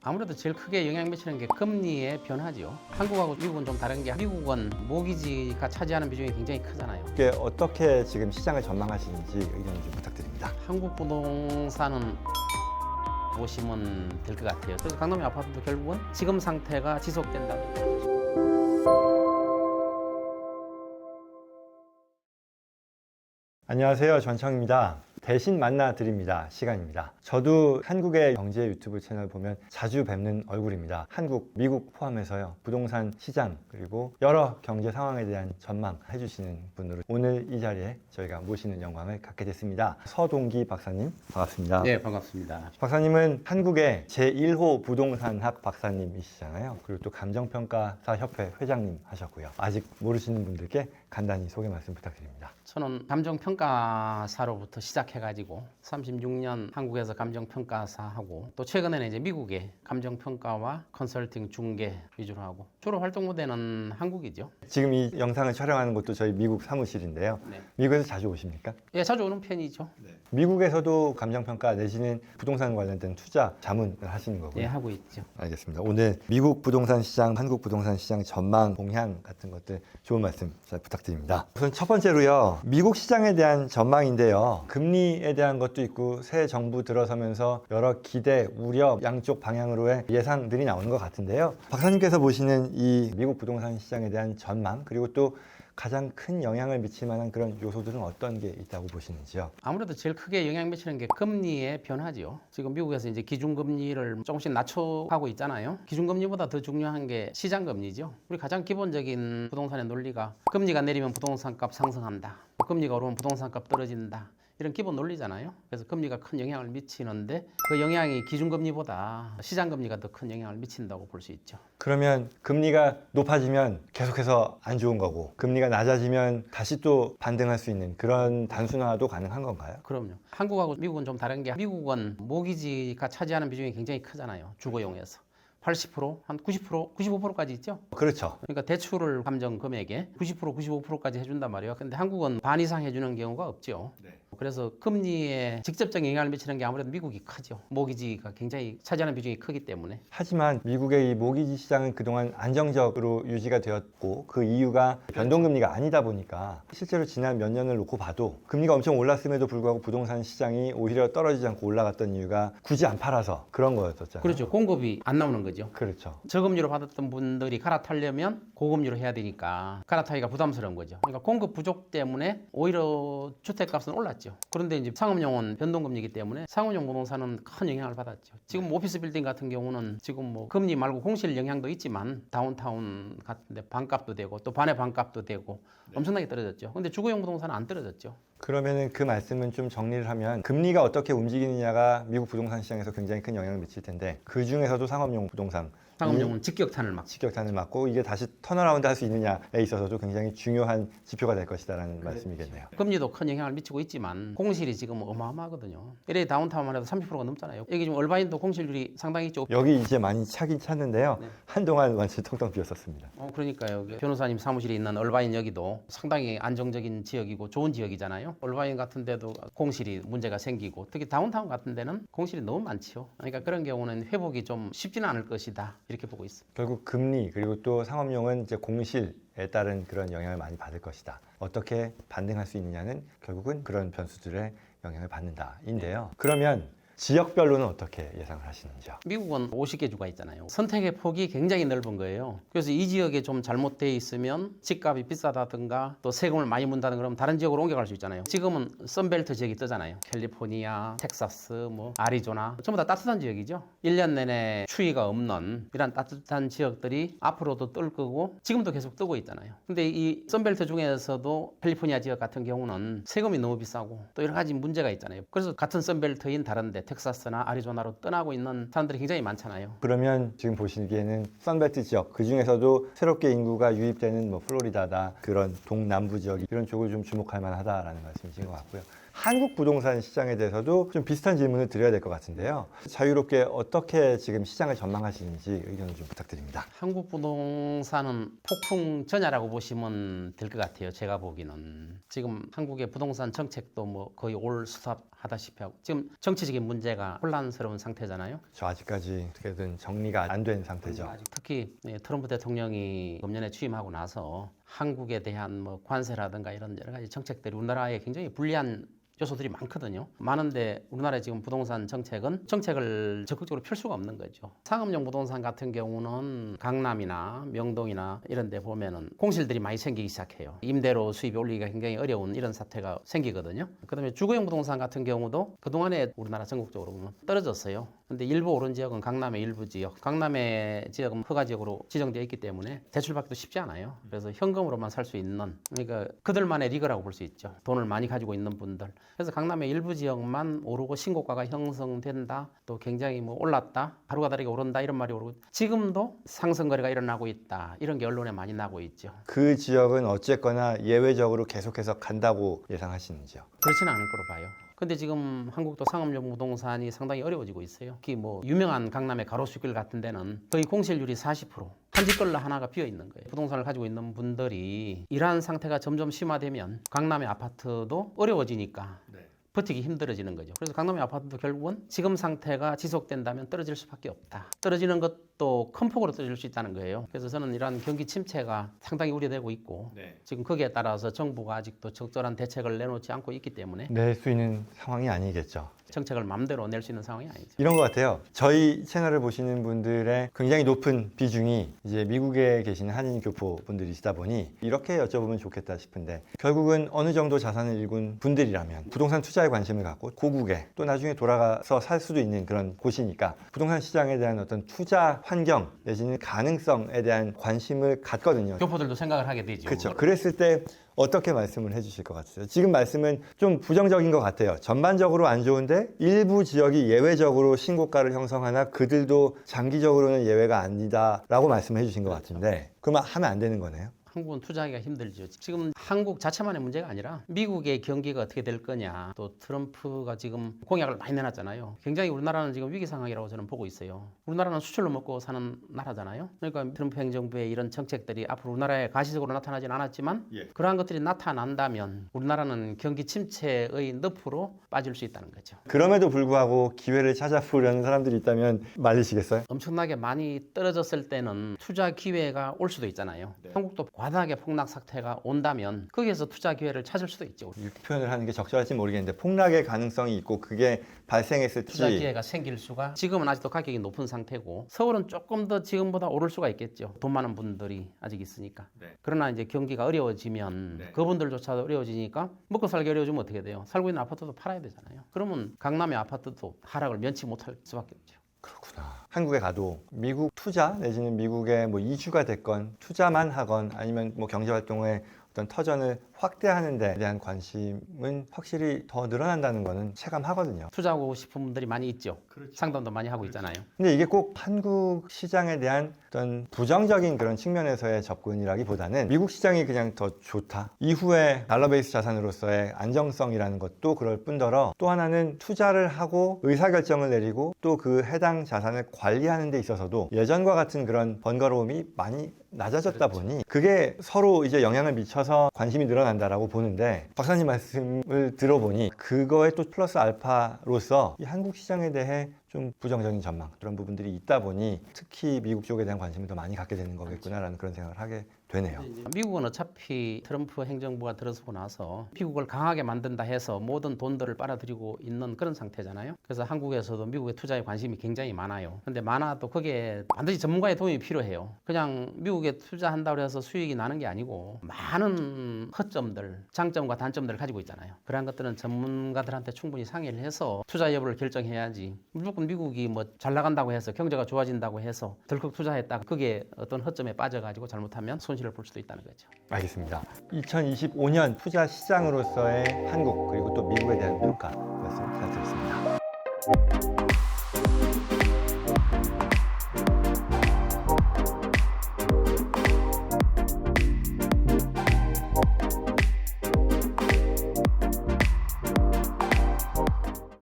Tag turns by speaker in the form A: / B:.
A: 아무래도 제일 크게 영향 미치는 게 금리의 변화죠. 한국하고 미국은 좀 다른 게 미국은 모기지가 차지하는 비중이 굉장히 크잖아요.
B: 이게 어떻게 지금 시장을 전망하시는지 의견을 좀 부탁드립니다.
A: 한국 부동산은 보시면 될 것 같아요. 그래서 강남의 아파트도 결국은 지금 상태가 지속된다.
B: 안녕하세요. 전청입니다. 대신 만나 드립니다. 시간입니다. 저도 한국의 경제 유튜브 채널 보면 자주 뵙는 얼굴입니다. 한국, 미국 포함해서요. 부동산 시장 그리고 여러 경제 상황에 대한 전망 해주시는 분으로 오늘 이 자리에 저희가 모시는 영광을 갖게 됐습니다. 서동기 박사님 반갑습니다.
A: 네, 반갑습니다.
B: 박사님은 한국의 제1호 부동산학 박사님이시잖아요. 그리고 또 감정평가사 협회 회장님 하셨고요. 아직 모르시는 분들께 간단히 소개 말씀 부탁드립니다.
A: 저는 감정평가사로부터 시작해가지고 36년 한국에서 감정평가사하고 또 최근에는 이제 미국의 감정평가와 컨설팅 중개 위주로 하고 주로 활동 무대는 한국이죠.
B: 지금 이 영상을 촬영하는 곳도 저희 미국 사무실인데요.
A: 네.
B: 미국에서 자주 오십니까?
A: 예, 자주 오는 편이죠.
B: 미국에서도 감정평가 내지는 부동산 관련된 투자 자문을 하시는 거고요.
A: 예, 하고 있죠.
B: 알겠습니다. 오늘 미국 부동산 시장, 한국 부동산 시장 전망, 동향 같은 것들 좋은 말씀 잘 부탁드립니다. 우선 첫 번째로요. 미국 시장에 대한 전망인데요. 금리에 대한 것도 있고 새 정부 들어서면서 여러 기대, 우려, 양쪽 방향으로의 예상들이 나오는 것 같은데요. 박사님께서 보시는 이 미국 부동산 시장에 대한 전망 그리고 또 가장 큰 영향을 미칠 만한 그런 요소들은 어떤 게 있다고 보시는지요?
A: 아무래도 제일 크게 영향 미치는 게 금리의 변화죠. 지금 미국에서 이제 기준금리를 조금씩 낮춰가고 있잖아요. 기준금리보다 더 중요한 게 시장금리죠. 우리 가장 기본적인 부동산의 논리가 금리가 내리면 부동산값 상승한다. 금리가 오르면 부동산값 떨어진다. 이런 기본 논리잖아요. 그래서 금리가 큰 영향을 미치는데 그 영향이 기준금리보다 시장금리가 더 큰 영향을 미친다고 볼 수 있죠.
B: 그러면 금리가 높아지면 계속해서 안 좋은 거고 금리가 낮아지면 다시 또 반등할 수 있는 그런 단순화도 가능한 건가요?
A: 그럼요. 한국하고 미국은 좀 다른 게 미국은 모기지가 차지하는 비중이 굉장히 크잖아요. 주거용에서. 80%, 한 90%, 95%까지 있죠.
B: 그렇죠.
A: 그러니까 대출을 감정 금액에 90%, 95%까지 해준단 말이에요. 근데 한국은 반 이상 해주는 경우가 없죠. 그래서 금리에 직접적인 영향을 미치는 게 아무래도 미국이 크죠. 모기지가 굉장히 차지하는 비중이 크기 때문에.
B: 하지만 미국의 이 모기지 시장은 그동안 안정적으로 유지가 되었고 그 이유가 변동금리가 아니다 보니까 실제로 지난 몇 년을 놓고 봐도 금리가 엄청 올랐음에도 불구하고 부동산 시장이 오히려 떨어지지 않고 올라갔던 이유가 굳이 안 팔아서 그런 거였었잖아요.
A: 그렇죠. 공급이 안 나오는 거죠.
B: 그렇죠.
A: 저금리로 받았던 분들이 갈아타려면 고금리로 해야 되니까 갈아타기가 부담스러운 거죠. 그러니까 공급 부족 때문에 오히려 주택값은 올랐죠. 그런데 이제 상업용은 변동금리이기 때문에 상업용 부동산은 큰 영향을 받았죠. 지금 오피스 빌딩 같은 경우는 지금 뭐 금리 말고 공실 영향도 있지만 다운타운 같은데 반값도 되고 또 반의 반값도 되고 엄청나게 떨어졌죠. 근데 주거용 부동산은 안 떨어졌죠.
B: 그러면은 그 말씀은 좀 정리를 하면 금리가 어떻게 움직이느냐가 미국 부동산 시장에서 굉장히 큰 영향을 미칠 텐데 그 중에서도 상업용 부동산
A: 상업용은 직격탄을 막
B: 직격탄을 맞고 이게 다시 턴어라운드 할 수 있느냐에 있어서도 굉장히 중요한 지표가 될 것이다라는 말씀이겠네요.
A: 금리도 큰 영향을 미치고 있지만 공실이 지금 어마어마하거든요. LA 다운타운만 해도 30%가 넘잖아요. 여기 지금 얼바인도 공실률이 상당히 있죠.
B: 여기 이제 많이 차긴 찼는데요.
A: 네.
B: 한동안 완전히 텅텅 비었었습니다.
A: 그러니까요. 변호사님 사무실에 있는 얼바인 여기도 상당히 안정적인 지역이고 좋은 지역이잖아요. 얼바인 같은 데도 공실이 문제가 생기고 특히 다운타운 같은 데는 공실이 너무 많죠. 그러니까 그런 경우는 회복이 좀 쉽지는 않을 것이다. 이렇게 보고 있습니다.
B: 결국 금리 그리고 또 상업용은 이제 공실에 따른 그런 영향을 많이 받을 것이다. 어떻게 반등할 수 있느냐는 결국은 그런 변수들의 영향을 받는다인데요. 그러면 지역별로는 어떻게 예상을 하시는지요?
A: 미국은 50개 주가 있잖아요. 선택의 폭이 굉장히 넓은 거예요. 그래서 이 지역에 좀 잘못되어 있으면 집값이 비싸다든가 또 세금을 많이 문다든가 그러면 다른 지역으로 옮겨갈 수 있잖아요. 지금은 선벨트 지역이 뜨잖아요. 캘리포니아, 텍사스, 뭐 아리조나 전부 다 따뜻한 지역이죠. 1년 내내 추위가 없는 이런 따뜻한 지역들이 앞으로도 뜰 거고 지금도 계속 뜨고 있잖아요. 근데 이 선벨트 중에서도 캘리포니아 지역 같은 경우는 세금이 너무 비싸고 또 여러 가지 문제가 있잖아요. 그래서 같은 선벨트인 다른데 텍사스나 아리조나로 떠나고 있는 사람들이 굉장히 많잖아요.
B: 그러면 지금 보시기에는 선벨트 지역 그 중에서도 새롭게 인구가 유입되는 뭐 플로리다다 그런 동남부 지역 이런 쪽을 좀 주목할 만하다라는 말씀이신 것 같고요. 한국 부동산 시장에 대해서도 좀 비슷한 질문을 드려야 될 것 같은데요. 자유롭게 어떻게 지금 시장을 전망하시는지 의견을 좀 부탁드립니다.
A: 한국 부동산은 폭풍 전야라고 보시면 될 것 같아요. 제가 보기는 지금 한국의 부동산 정책도 뭐 거의 올 수삽 하다시피 하고 지금 정치적인 문제가 혼란스러운 상태잖아요.
B: 저 아직까지 어떻게든 정리가 안 된 상태죠.
A: 특히 트럼프 대통령이 금년에 취임하고 나서 한국에 대한 뭐 관세라든가 이런 여러 가지 정책들이 우리나라에 굉장히 불리한 요소들이 많거든요. 많은데 우리나라의 지금 부동산 정책을 적극적으로 펼 수가 없는 거죠. 상업용 부동산 같은 경우는 강남이나 명동이나 이런 데 보면은 공실들이 많이 생기기 시작해요. 임대료 수입이 올리기가 굉장히 어려운 이런 사태가 생기거든요. 그다음에 주거용 부동산 같은 경우도 그동안에 우리나라 전국적으로 보면 떨어졌어요. 근데 일부 오른 지역은 강남의 일부 지역, 강남의 지역은 허가 지역으로 지정되어 있기 때문에 대출받기도 쉽지 않아요. 그래서 현금으로만 살 수 있는, 그러니까 그들만의 리그라고 볼 수 있죠. 돈을 많이 가지고 있는 분들. 그래서 강남의 일부 지역만 오르고 신고가가 형성된다, 또 굉장히 뭐 올랐다, 하루가 다르게 오른다 이런 말이 오르고 지금도 상승 거래가 일어나고 있다, 이런 게 언론에 많이 나고 있죠.
B: 그 지역은 어쨌거나 예외적으로 계속해서 간다고 예상하시는지요?
A: 그렇지는 않을 거로 봐요. 근데 지금 한국도 상업용 부동산이 상당히 어려워지고 있어요. 특히 뭐 유명한 강남의 가로수길 같은 데는 거의 공실률이 40%. 한 집걸로 하나가 비어 있는 거예요. 부동산을 가지고 있는 분들이 이러한 상태가 점점 심화되면 강남의 아파트도 어려워지니까 버티기 힘들어지는 거죠. 그래서 강남의 아파트도 결국은 지금 상태가 지속된다면 떨어질 수밖에 없다. 떨어지는 것도 큰 폭으로 떨어질 수 있다는 거예요. 그래서 저는 이러한 경기 침체가 상당히 우려되고 있고 지금 거기에 따라서 정부가 아직도 적절한 대책을 내놓지 않고 있기 때문에
B: 낼 수 있는 상황이 아니겠죠.
A: 정책을 마음대로 낼 수 있는 상황이 아니죠.
B: 이런 것 같아요. 저희 채널을 보시는 분들의 굉장히 높은 비중이 이제 미국에 계시는 한인 교포 분들이시다 보니 이렇게 여쭤보면 좋겠다 싶은데, 결국은 어느 정도 자산을 일군 분들이라면 부동산 투자에 관심을 갖고 고국에 또 나중에 돌아가서 살 수도 있는 그런 곳이니까 부동산 시장에 대한 어떤 투자 환경 내지는 가능성에 대한 관심을 갖거든요.
A: 교포들도 생각을 하게 되죠.
B: 그렇죠. 그랬을 때 어떻게 말씀을 해주실 것 같으세요? 지금 말씀은 좀 부정적인 것 같아요. 전반적으로 안 좋은데 일부 지역이 예외적으로 신고가를 형성하나 그들도 장기적으로는 예외가 아니다라고 말씀을 해주신 것 같은데, 그러면 하면 안 되는 거네요?
A: 한국은 투자하기가 힘들죠. 지금 한국 자체만의 문제가 아니라 미국의 경기가 어떻게 될 거냐, 또 트럼프가 지금 공약을 많이 내놨잖아요. 굉장히 우리나라는 지금 위기 상황이라고 저는 보고 있어요. 우리나라는 수출로 먹고 사는 나라잖아요. 그러니까 트럼프 행정부의 이런 정책들이 앞으로 우리나라에 가시적으로 나타나진 않았지만 그러한 것들이 나타난다면 우리나라는 경기 침체의 늪으로 빠질 수 있다는 거죠.
B: 그럼에도 불구하고 기회를 찾아보려는 사람들이 있다면 말리시겠어요?
A: 엄청나게 많이 떨어졌을 때는 투자 기회가 올 수도 있잖아요. 한국도 과다하게 폭락 사태가 온다면 거기에서 투자 기회를 찾을 수도 있죠.
B: 이렇게 표현을 하는 게 적절할지 모르겠는데 폭락의 가능성이 있고 그게 발생했을지,
A: 투자 기회가 생길 수가, 지금은 아직도 가격이 높은 상태고 서울은 조금 더 지금보다 오를 수가 있겠죠. 돈 많은 분들이 아직 있으니까. 그러나 이제 경기가 어려워지면 그분들조차도 어려워지니까 먹고 살기 어려워지면 어떻게 돼요? 살고 있는 아파트도 팔아야 되잖아요. 그러면 강남의 아파트도 하락을 면치 못할 수밖에 없죠.
B: 그렇구나. 한국에 가도 미국 투자 내지는 미국에 뭐 이주가 됐건 투자만 하건 아니면 뭐 경제 활동에 어떤 터전을 확대하는 데 대한 관심은 확실히 더 늘어난다는 거는 체감하거든요.
A: 투자하고 싶은 분들이 많이 있죠. 상담도 많이 하고 있잖아요.
B: 근데 이게 꼭 한국 시장에 대한 어떤 부정적인 그런 측면에서의 접근이라기보다는 미국 시장이 그냥 더 좋다, 이후에 달러 베이스 자산으로서의 안정성이라는 것도 그럴 뿐더러 또 하나는 투자를 하고 의사결정을 내리고 또 그 해당 자산을 관리하는 데 있어서도 예전과 같은 그런 번거로움이 많이 낮아졌다 보니 그게 서로 이제 영향을 미쳐서 관심이 늘어난다라고 보는데, 박사님 말씀을 들어보니 그거에 또 플러스 알파로서 이 한국 시장에 대해 좀 부정적인 전망, 그런 부분들이 있다 보니 특히 미국 쪽에 대한 관심을 더 많이 갖게 되는 거겠구나라는 그런 생각을 하게 되네요.
A: 미국은 어차피 트럼프 행정부가 들어서고 나서 미국을 강하게 만든다 해서 모든 돈들을 빨아들이고 있는 그런 상태잖아요. 그래서 한국에서도 미국의 투자에 관심이 굉장히 많아요. 근데 많아도 거기에 반드시 전문가의 도움이 필요해요. 그냥 미국에 투자한다고 해서 수익이 나는 게 아니고 많은 허점들, 장점과 단점들을 가지고 있잖아요. 그러한 것들은 전문가들한테 충분히 상의를 해서 투자 여부를 결정해야지, 무조건 미국이 뭐 잘 나간다고 해서 경제가 좋아진다고 해서 덜컥 투자했다가 그게 어떤 허점에 빠져가지고 잘못하면 손실을 볼 수도 있다는 거죠.
B: 알겠습니다. 2025년 투자 시장으로서의 한국 그리고 또 미국에 대한 평가 말씀 잘 들었습니다.